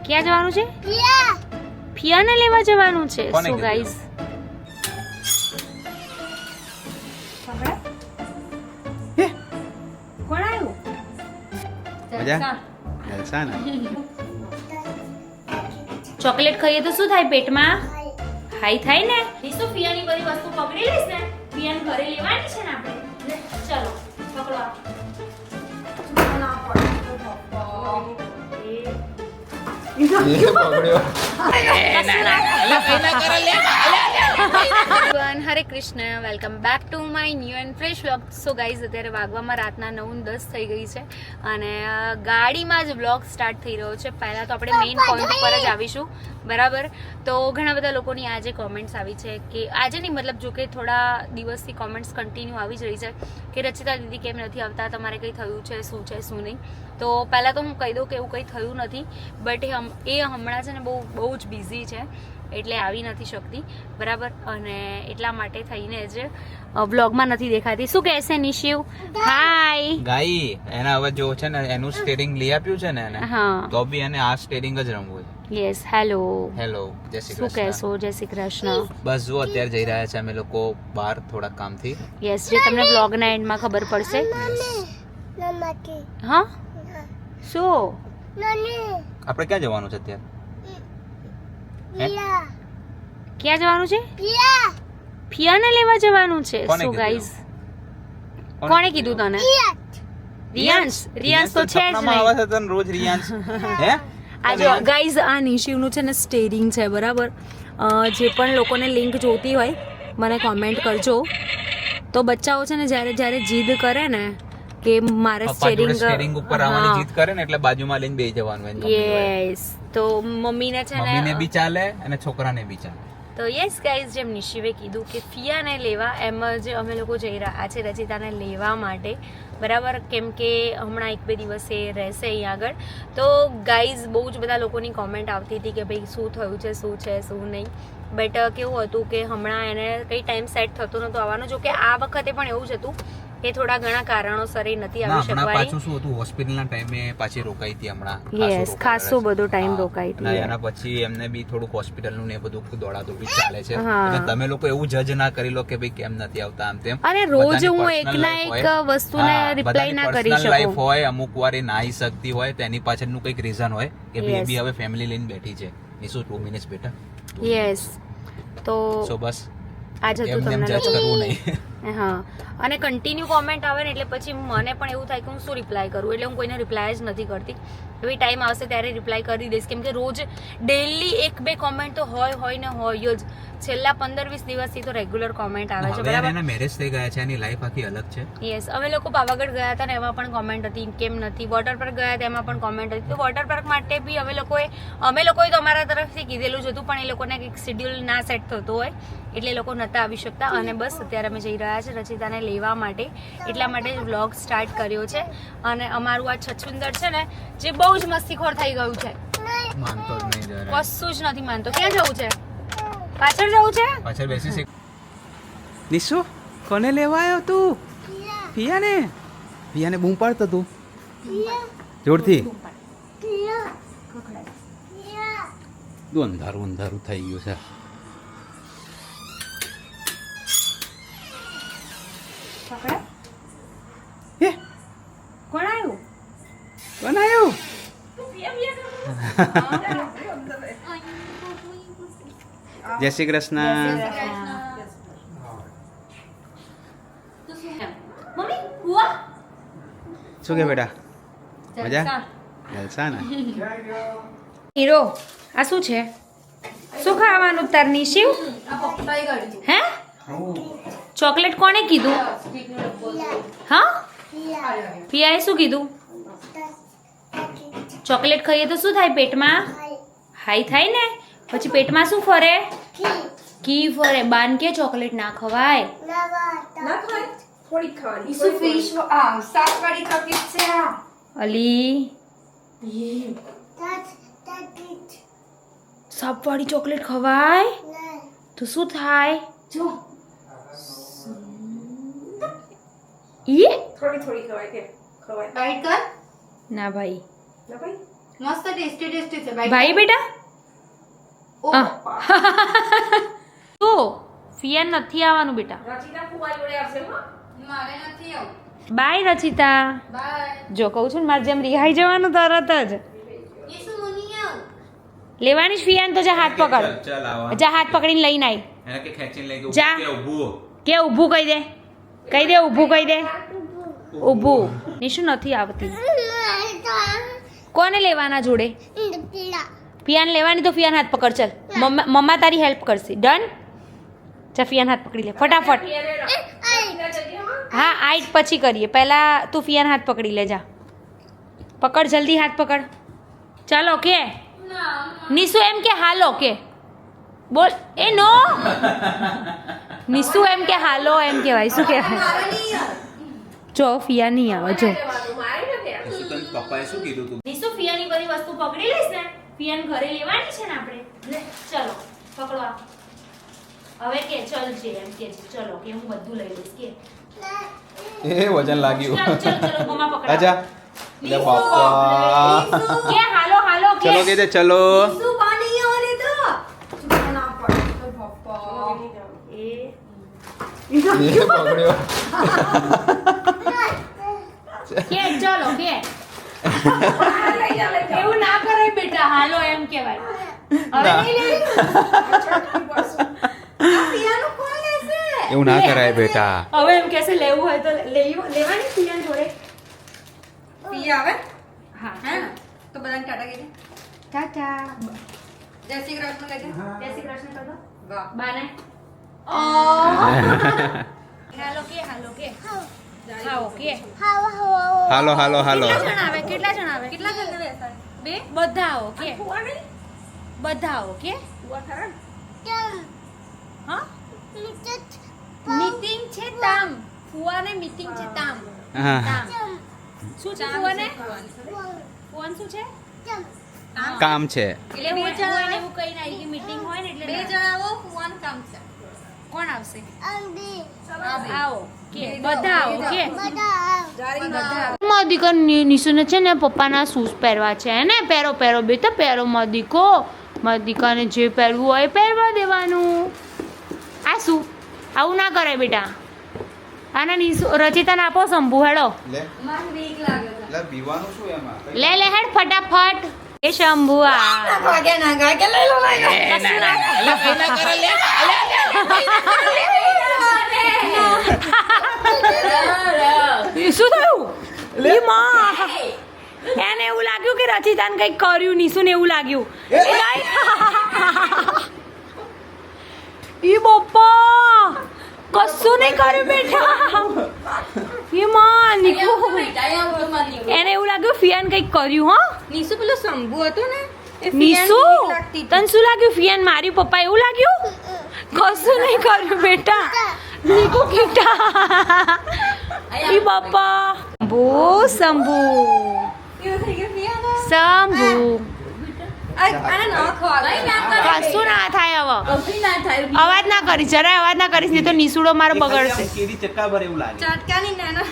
ક્યાં જવાનું છે? ફિયાને લેવા જવાનું છે. સો ગાઈઝ કોણ આવ્યું? ચોકલેટ ખાઈએ તો શું થાય પેટમાં? હાઈ થાય ને. નિશુ ફિયાની બધી વસ્તુ પકડી લઈશ ને, ફિયાને ઘરે લેવાની છે ને આપણે. ચલો પકડો. હરે Krishna, welcome back to my new and fresh vlog. So guys અત્યારે વાગવામાં રાતના 9:10 થઈ ગઈ છે અને ગાડીમાં જ વ્લોગ સ્ટાર્ટ થઈ રહ્યો છે. પહેલાં તો આપણે મેઇન પોઈન્ટ પર જ આવીશું, બરાબર? તો ઘણા બધા લોકોની આજે કોમેન્ટ્સ આવી છે કે આજે નહીં, મતલબ જો કે થોડા દિવસથી કોમેન્ટ્સ કન્ટિન્યુ આવી જ રહી છે કે રચિતા દીદી કેમ નથી આવતા, તમારે કંઈ થયું છે, શું નહીં. તો પહેલાં તો હું કહી દઉં કે એવું કંઈ થયું નથી, બટ એ હમણાં છે ને બહુ જ બિઝી છે એટલે આવી નથી શકતી, બરાબર? અને એટલા માટે થઈને જ વ્લોગમાં નથી દેખાતી. શું કહેશે નિશિવ? હાય ગાઈ એના હવે જો છે ને એનું સ્ટીરિંગ લઈ આપ્યું છે ને એને, હા, તો બી એને આ સ્ટીરિંગ જ રમવું છે. યસ. હેલો, જય શ્રી શું કહેશો? જય શ્રી કૃષ્ણ. બસ જો અત્યારે જઈ રહ્યા છે અમે લોકો બહાર થોડા કામથી. યસ, જે તમને વ્લોગના એન્ડમાં ખબર પડશે. હા, શું? આપણે ક્યાં જવાનું છે અત્યારે? ક્યાં જવાનું છે? ફિયાને લેવા જવાનું છે. શું ગાઈઝ? કોણે કીધું તને? રિયાંશ તો છે જ નહીં. રોજ રિયાંશ હે? આજે ગાઈઝ આ નિશિવનું છે ને સ્ટેરિંગ છે, બરાબર? જે પણ લોકોને લિંક જોતી હોય મને કોમેન્ટ કરજો. તો બચ્ચાઓ છે ને જ્યારે જીદ કરે ને કે મારે સ્ટીરિંગ ઉપર આવવાની જીદ કરે ને એટલે બાજુમાં લઈને બેસી જવાનું. યસ, તો મમ્મીને છે ને, મમ્મીને બી ચાલે અને છોકરાને બી ચાલે. તો યસ ગાઈઝ, જેમ નિશિવે કીધું કે ફિયાને લેવા, એમ જ અમે લોકો જઈ રહ્યા છે રચિતાને લેવા માટે, બરાબર? કેમ કે હમણાં 1-2 દિવસે રહેશે અહીં આગળ. તો ગાઈઝ બહુ જ બધા લોકોની કોમેન્ટ આવતી હતી કે ભાઈ શું થયું છે, શું છે, શું નહીં. બટ કેવું હતું કે હમણાં એને કંઈ ટાઈમ સેટ થતો નહોતો આવવાનો. જો કે આ વખતે પણ એવું જ હતું કે થોડા ઘણા કારણોસર નથી આવી શકવાની. પાછું શું હતું, હોસ્પિટલના ટાઈમે પાછી રોકાઈ હતી હમણાં. યસ, ખાસો બધો ટાઈમ રોકાઈ હતી. એના પછી એમને બી થોડુંક હોસ્પિટલનું ને બધું દોડાદોડી ચાલે છે. અને તમે લોકો એવું જજ ના કરી લો કે ભાઈ કેમ નથી આવતા આમ તેમ. અરે રોજ હું એકના એક વસ્તુને રિપ્લાય ના કરી શકું. લાઈફ હોય, અમુક વાર એ ના આવી શકતી હોય, તેની પાછળનું કંઈક રીઝન હોય કે બેબી હવે ફેમિલી લઈને બેઠી છે. નિશુ 2 મિનિટ્સ બેટા. યસ, તો બસ આજ હતું તમને જજ કરવું નહીં. હા, અને કન્ટિન્યુ કોમેન્ટ આવે ને એટલે પછી મને પણ એવું થાય કે હું શું રિપ્લાય કરું, એટલે હું કોઈને રિપ્લાય જ નથી કરતી. એવી ટાઈમ આવશે ત્યારે રિપ્લાય કરી દઈશ, કેમ કે રોજ ડેઈલી 1-2 કોમેન્ટ તો હોય ને હોય જ. છેલ્લા 15-20 દિવસથી તો રેગ્યુલર કોમેન્ટ આવે છે, બરાબર? એના મેરેજ થઈ ગયા છે, એની લાઈફ આખી અલગ છે. યસ, અમે લોકો પાવાગઢ ગયા હતા ને એમાં પણ કોમેન્ટ હતી કેમ નથી. વોટર પાર્ક ગયા હતા એમાં પણ કોમેન્ટ હતી. તો વોટર પાર્ક માટે બી અમે લોકોએ તો અમારા તરફથી કીધેલું જ હતું, પણ એ લોકોને કંઈક શેડ્યુલ ના સેટ થતો હોય એટલે એ લોકો નહોતા આવી શકતા. અને બસ અત્યારે અમે જઈ રહ્યા છે રચિતાને લેવા માટે, એટલા માટે જ વ્લોગ સ્ટાર્ટ કર્યો છે. અને અમારું આ છછુંદર છે ને જે બહુ જ મસ્તીખોર થઈ ગયું છે, માનતો જ નહીં જરા. કશું જ નથી માનતો. ક્યાં જવું છે? પાછળ જવું છે? પાછળ બેસી શીખ. નિશુ કોને લેવા આવ્યો તું? પિયાને બૂમ પાડતો તું જોરથી. અંધારું થઈ ગયું છે. કોણ આવ્યું? જય શ્રી કૃષ્ણ. શું કે બેટા, મજા? જલસા ને? હીરો, આ શું છે? શું ખાવાનું તારની શિવ? હે? ચોકલેટ કોણે કીધું? હા, પિયાએ શું કીધું? ચોકલેટ ખાઈએ તો શું થાય પેટમાં? હાઈ થાય ને. પછી પેટમાં શું ફરે? કી ફરે. બાન કે ચોકલેટ ના ખવાય. અલી સાપવાળી ચોકલેટ ખવાય તો શું થાય? ઈ થોડી ખવાય કે ખવાય ના ભાઈ, મસ્ત ટેસ્ટી છે ભાઈ બેટા ઓ હા. પપ્પા. તો ફિયાન નથી આવવાનું બેટા. મારે નથી આવું. બાય રચિતા. બાય. જો કહું છું ને મારે જેમ રિહાઈ જવાનું તરત જ એ શું મુની આવ. લેવાની જ ફિયાન તો જા હાથ પકડ. ચાલ આવા જા હાથ પકડીને લઈને આવી. એને કે ખેંચીને લઈ જા. ગયો કે ઊભું કે ઊભું કહી દે. કહી દે ઊભું કહી દે. ઊભું. નિશુ નથી આવતી. કોને લેવાના જોડે? ફિયાન લેવાની તો ફિયાન હાથ પકડ ચાલ. મમ્મા તારી હેલ્પ કરશે. ડન. જા ફિયાન હાથ પકડી લે ફટાફટ. હા આઈટ પછી કરીએ. પહેલા તું ફિયાન હાથ પકડી લે જા. પકડ જલ્દી હાથ પકડ. ચાલો કે નિશુ એમ કે હાલો કે બોલ એ નો નિશુ એમ કે હાલો એમ કહેવાય. શું કહેવાય? જો ફિયા નહીં આવે જો. શું તને પપ્પાએ શું કીધું તું? નિશુ ફિયાની બધી વસ્તુ પકડી લઈશ ને. ફિયાન ઘરે લેવાની છે ને આપણે. લે ચલો પકડો આ. હવે કે ચલ છે એમ કે છે. ચલો કે હું બધું લઈ લઈશ કે એ વજન લાગ્યું. ચલો ચલો મમ્મા પકડા. આજા લે બાપા કે હાલો હાલો કે ચલો કે દે ચલો શું પાણી આવને તો. ના પડે તો પપ્પા. એ એ પકડ્યો કે ચલો કે એવું ના કરાય બેટા. હાલો એમ કહેવાય. હવે નહીં લેવી? આ પિયાનો કોણ લેશે. એવું ના કરાય બેટા. હવે એમ કહેશે લેવું હોય તો લેવાની ફિયાન જોડે. પિયા આવે. હા હે ને? તો બધાને ટાટા કહી દે. ટાટા. જય શ્રી કૃષ્ણ કહી દે. જય શ્રી કૃષ્ણ કરો. વાહ. બાને હાલો કે હાલો કે ખાઓ કે હાલો હાલો હાલો કેટલા જણ આવે? કેટલા જણ આવે? કેટલા જણને બેસાડે? બે. બધા આવો કે ફુવા નહીં? બધા આવો કે ફુવા ખરા ને? હા મીટિંગ છે તામ. ફુવાને મીટિંગ છે તામ. હા તામ. શું છે ફુવાને? ફુવાન શું છે? કામ છે એટલે બે જણ આવે. એવું કઈ ના કે મીટિંગ હોય ને એટલે બે ના. જણ આવો ફુવાનું કામ છે. કોણ આવશે? આ બે. આવો કે બધા આવો કે જારી બધા. મોદીકો નિશુને છે ને પપ્પાના શૂઝ પહેરવા છે હે ને. પહેરો પહેરો બેટા પહેરો મોદીકો. મોદીકાને જે પહેરવું હોય પહેરવા દેવાનું. આ શું આવું ના કરાય બેટા. આના નિશુ રચિતાને આપો શંભુ હેડો. લે મને બીક લાગે છે. લે બીવાનું શું એમાં લે લે હેડ ફટાફટ. એ શંભુ આ ભાગે ના ગાય કે લઈ લો લઈ લો. શું થયું? ઈ માં એને એવું લાગ્યું કે રચિતાને કંઈક કર્યું. નિશુને એવું લાગ્યું. ઈ બાપા કશું નહીં કર્યું બેટા. ઈ માં નિકુ એને એવું લાગ્યું ફિયાન કંઈક કર્યું. હો નીસુ પેલો શંભુ હતો ને એ નિશુ ફિયાની બીક લાગતી હતી. તને શું લાગ્યું? ફિયાન મારી પપ્પા એવું લાગ્યું? કશું નહીં કર્યું બેટા. નિકુ કીટા ઈ બાપા શંભુ શંભુ કેવું થઈ ગયું ફિયાનો? શંભુ આને ન ખવાય. કશું ના થાય હવે. અવાજ ના કરીશ જરાય અવાજ ના કરીશ નહીં તો નિસુડો મારો બગડશે. કેરી ચક્કા ભર એવું લાગે ચટકાની નાનો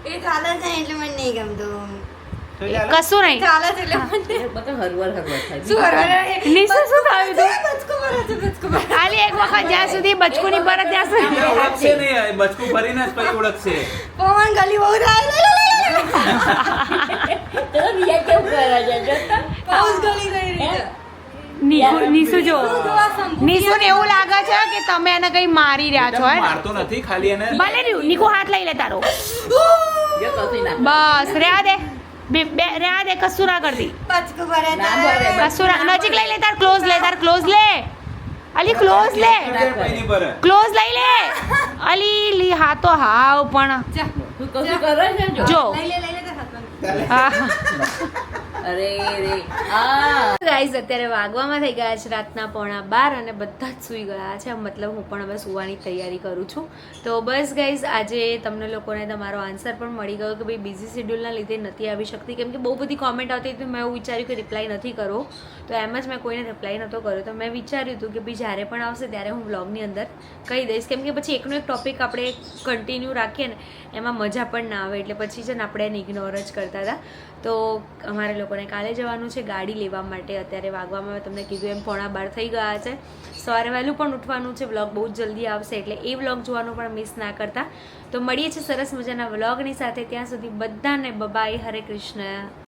એ ચાલે છે એટલે મને નહીં ગમતું. તો ચાલો. કશું નહીં. ચાલે છે એટલે મને શું કરવાનું? નિશુ શું થયું તું? બચકો ભરે છે, બચકો ભરે. ખાલી એક વખત જ્યાં સુધી બચકું નહીં ભરે ત્યાં સુધી ઓળખશે નહીં બચકું ભરીને જ પછી ઓળખશે પવન ગલી બહુ થાય. લે, લે, લે, લે. પવન ગલી ગઈ રહી છે. નિશુ જો શું જોવા શંભુ? નિશુને એવું લાગે છે કે તમે એને કઈ મારી રહ્યા છો હે ને? મારતો નથી ખાલી એને ભલે રહ્યું નિકુ હાથ લઈ લે તારો. બસ રેવા દે. રેવા દે કશું ના કરતી. બચકો ભરે છે. કશું ના નજીક લઈ લે તાર ક્લોઝ લે તાર ક્લોઝ લે અલી ક્લોઝ લે કઈ નહીં ભરે ક્લોઝ લઈ લે અલી લી હા તો હાવ પણ જા. જો લઈ લે તારા હાથમાં. હા. ગાઈઝ અત્યારે વાગવામાં થઈ ગયા છે રાતના 11:15 અને બધા જ સૂઈ ગયા છે, મતલબ હું પણ હવે સુવાની તૈયારી કરું છું. તો બસ ગાઈઝ આજે તમને લોકોને તમારો આન્સર પણ મળી ગયો કે ભાઈ બિઝી શેડ્યુલના લીધે નથી આવી શકતી, કેમ કે બહુ બધી કોમેન્ટ આવતી હતી. મેં એવું વિચાર્યું કે રિપ્લાય નથી કરવો, તો એમ જ મેં કોઈને રિપ્લાય નહોતો કર્યો. તો મેં વિચાર્યું હતું કે ભાઈ જ્યારે પણ આવશે ત્યારે હું વ્લોગની અંદર કહી દઈશ, કેમ કે પછી એકનો એક ટોપિક આપણે કન્ટિન્યુ રાખીએ ને એમાં મજા પણ ના આવે, એટલે પછી છે ને આપણે એને ઇગ્નોર જ કરતા હતા. તો અમારે લોકોને કાલે જવાનું છે ગાડી લેવા માટે. અત્યારે વાગવામાં મેં તમને કીધું એમ 11:15 થઈ ગયા છે. સવારે વહેલું પણ ઉઠવાનું છે, વ્લોગ બહુ જ જલ્દી આવશે એટલે એ વ્લોગ જોવાનું પણ મિસ ના કરતા. તો મળીએ છીએ સરસ મજાના વ્લોગની સાથે. ત્યાં સુધી બધાને બાય, હરે કૃષ્ણ.